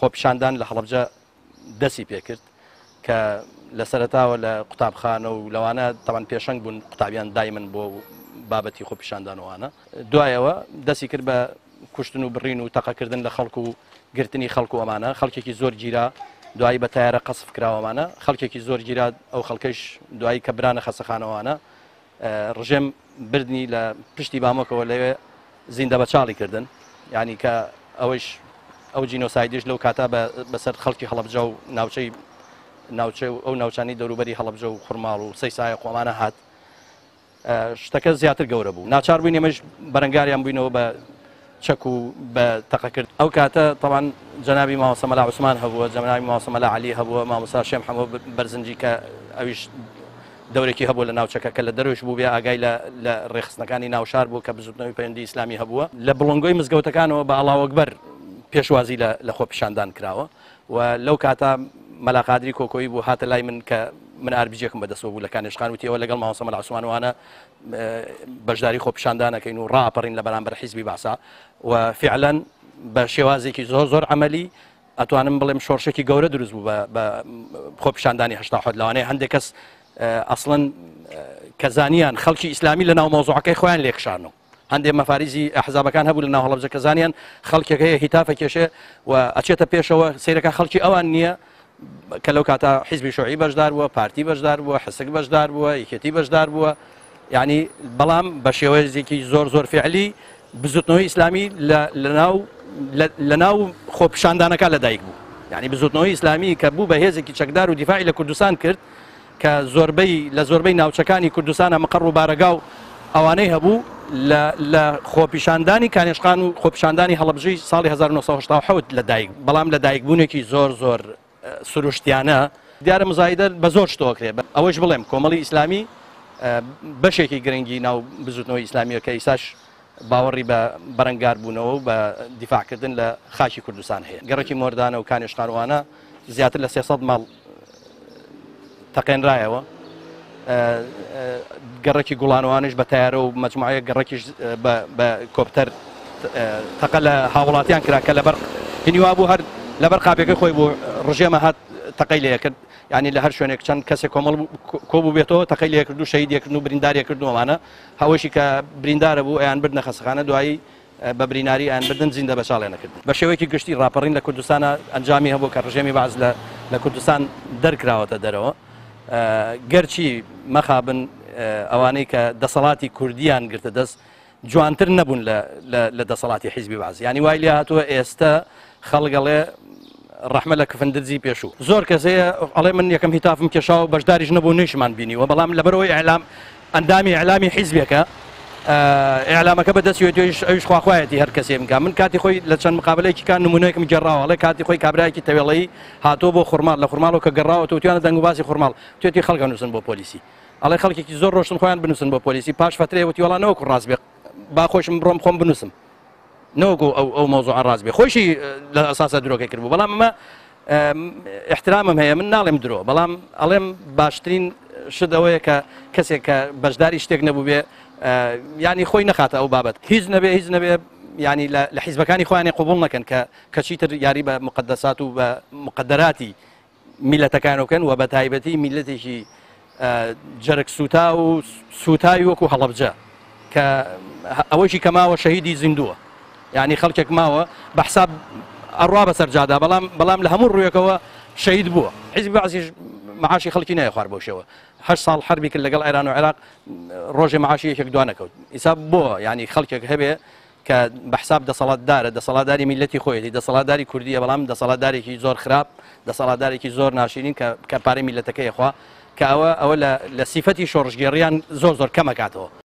خۆپیشاندان لە هەڵەبجە دەستی پێکرد کە لە سەرەتاوە لە قوتابخانە و لەوانە تاوان پێشەنگ بوون قوتابیان دایمن بۆ بابەتی خۆپیشاندانەوەوانە دوایەوە دەستی کرد بە کوشتن و بڕین و تەقەکردن لە خەڵکو و گرتنی خەڵکو ئەمانە خەڵکێکی زۆر گیرا دوایی بە تایارە قەسف کراوەمانە خەڵکێکی زۆر گیرا ئەو خەڵکەش دوایی کە برانە خەسەخانەوەوانە ڕژێم بردنی لە پشتی بامۆکەوە لەوێ زیندە بەچاڵی کردن یعنی کە ئەوەش ئەو جینۆسایدیش لەو کاتا بەسەر خەڵکی هەڵەبجە و ناوچەی ئەو ناوچانی دەوروبەری هەڵەبجە و خوڕماڵ و سەیسایە قۆمانە هات شتەکە زیاتر گەورە بوو ناچار بووین ئێمەش بەرەنگاریان بووینەوە بە چەک و بە تەقەکرد ئەو کاتە تەوان جەنابی مامۆستا مەلا عوسمان هەبووە جەنابی مامۆستا مەلا عەلی هەبووە مامۆستا شێم حەموو بەرزنجی کە ئەویش دەورێکی هەبوو لە ناوچەکە کە لە دەروش بوو بێ ئاگای لە ڕێخستنەکانی ناوشار بوو کە بزوتنەوەی پەیوەندی ئیسلامی هەبووە لە بڵۆنگۆی مزگەوتەکانەوە بە ئاڵاو ئەکبەر پێشوازی لە خۆپیشاندان کراوە و لەو کاتە مەلا قادری کۆکۆیی بوو هاتە لای من کە من ئاربیجێکم بەدەستەوە بوو لە کانێشخان وتیەوە لەگەڵ مامۆستا مەلا عوسمانوانە بەشداری خۆپیشاندانەکەین و ڕاپەڕین لە بەرامبەر حیزبی باسا و فعلا بە شێوازێکی زۆر عملی ئەتوانم بڵێم شۆڕشێکی گەورە دروست بوو بە خۆپیشاندانی هەشتا حۆد لەوانەیە هەندێک کەس ئەسڵەن کە زانیان خەڵکی ئیسلامی لە ناو مۆزوعەکەی خۆیان لێکشانەوە هەندێک مەفاریزی ئەحزابەکان هەبوو لە ناو هەڵەبجە کە زانیان خەڵکێکەیە هیتافە کێشێ و ئەچێتە پێشەوە سیرەکە خەڵکی ئەوان نییە کە لەو کاتە حیزبی شوعی بەشدار بووە پارتی بەشدار بووە حسک بەشدار بووە یەکێتی بەشدار بووە یعنی بەڵام بە شێوەیەکی زۆر فعلی بزوتنەوەی ئیسلامی لە ناو خۆپیشاندانەکە لەدایک بوو یعنی بزوتنەوەی ئیسلامی کە بوو بە هێزێکی چەکدار و دیفاعی لە کوردستان کرد کە زۆربەی ناوچەکانی کوردستانە مەقڕ و بارەگاو ئەوانەی هەبوو لە خۆپیشاندانی کانێشخان و خۆپیشاندانی هەڵەبجەی ساڵی 1970 لەدایک بەڵام لەدایک بوونێکی زۆر سروشتیانە دیارە مزایدە بە زۆر شتۆکرێ ئەوەش بڵێم کۆمەڵی ئیسلامی بەشێکی گرنگی ناو بزوتنەوەی ئیسلامیە کە ئیساش باوەڕی بە بەرەنگار بوونەوە و بە دیفاعکردن لە خاکی کوردستان هەیە گەڕێکی مۆردانە و کانێشخانوانە زیاتر لە 300 ماڵ تەقێنرایەوە گەڕێکی گوڵانوانش بە تایارە و مەجموعەیە گەڕێکیش بە کۆپتەر تەقە لە هاوڵاتیان کرا کە لەبەر هینیوا بوو هەر لەبەر قاپەکەی خۆی بوو ڕژێمە هات تەقەی لێ کرد یعنی لە هەر شوێنێک چەند کەسێک کۆمەڵ کۆبوو بێتەوە تەقەی لێ کرد و شەهیدێکردن و برینداریە کردووەمانە هەوەشی کە بریندارە بوو ئەیان بردنە خەسەخانە دوایی بە بریناری ئەیان بردن زیندە بەچاڵێنەکردن بە شێوەیەکی گشتی ڕاپەڕین لە کوردستانە ئەنجامی هەبوو کە ڕژێمی باز لە کوردستان دەرکراوەتە دەرەوە گەرچی مەخابن ئەوانەی کە دەسەڵاتی کوردیان گرتە دەست جوانتر نەبوون لە دەسەڵاتی حیزبی باز ینی وای لێ هاتووە ئێستا خەڵگەڵێ ڕەحمە لە کفندرزی پێشوو زۆر کەسەیە ئەڵێ من یەکەم هیتافم کێشاوە بەشداریش نەبوو نوێشمان بینیوە بەڵام لەبەرەوەی ئەندامی ئەعلامی حیزبێکە ئێعلامەکە بەدەستێتیش ئەوش خواخوایەتی هەر کەسێ بکە من کاتی خۆی لە چەند مقابلەیەکی کان نمونەیەکم گەڕاوەڵێ کاتی خۆی کابرایەکی تەوێڵەیی هاتۆ بۆ خوڕماڵ لە خوڕماڵەوە کە گەڕاوە توتیانە دەنگ و باسی خوڕماڵ توێتی خەڵکە نووسن بۆ پۆلیسی ئەڵێ خەڵکێکی زۆر ڕۆشتن خۆیان بنووسن بۆ پۆلیسی پاش فترێ وتی وەڵا نەوەکو ڕاست بێ با خۆشم بڕۆم خۆم بنووسم نەوەکو ئەو مۆزوع ڕاست بێ خۆشی لە ئەساسە درۆکە کرد بوو بەڵام ئەمە احترامم هەیە من ناڵێم درۆ بەڵام ئەڵێم باشترین شت ئەوەیە کە کەسێک کە بەشداری شتێک نەبوو بێ ینی خۆی نەخاتە ئەو بابەت هیچ نەبێ ینی لە حیزبەکانی خۆیانی قبول نەکەن کە چیتر یاری بە مقدسات و بە مقدراتی میلەتەکانەکەن و بە تایبەتی میلەتێکی جەرگ سوتا و سوتای وەکو هەڵەبجە کە ئەوەشی کە ماوە شەهیدی زیندووە یعنی خەڵکێک ماوە بە حساب ئەڕوا بەسەر جادا بەڵام لە هەموو ڕوویەکەوە شەهید بووە حیزبی بەعزیش معاشی خەڵکی نایە خوار بۆشەوە 8 ساڵ حربی کرد لەگەڵ ئێران و عێراق ڕۆژێ معاشی یەکێک دوا نەکەوت ئیسا بۆ ینی خەڵکێک هەبێ کە بە حساب دەسەڵاتدارە دەسەڵاتداری میلەتی خۆیەتی دەسەڵاتداری کوردیە بەڵام دەسەڵاتدارێکی زۆر خراپ دەسەڵاتدارێکی زۆر ناشرین کە پارەی میلەتەکەی خوا کە ئەوە لە سیفەتی شۆڕژگێڕیان زۆر کەمەکاتەوە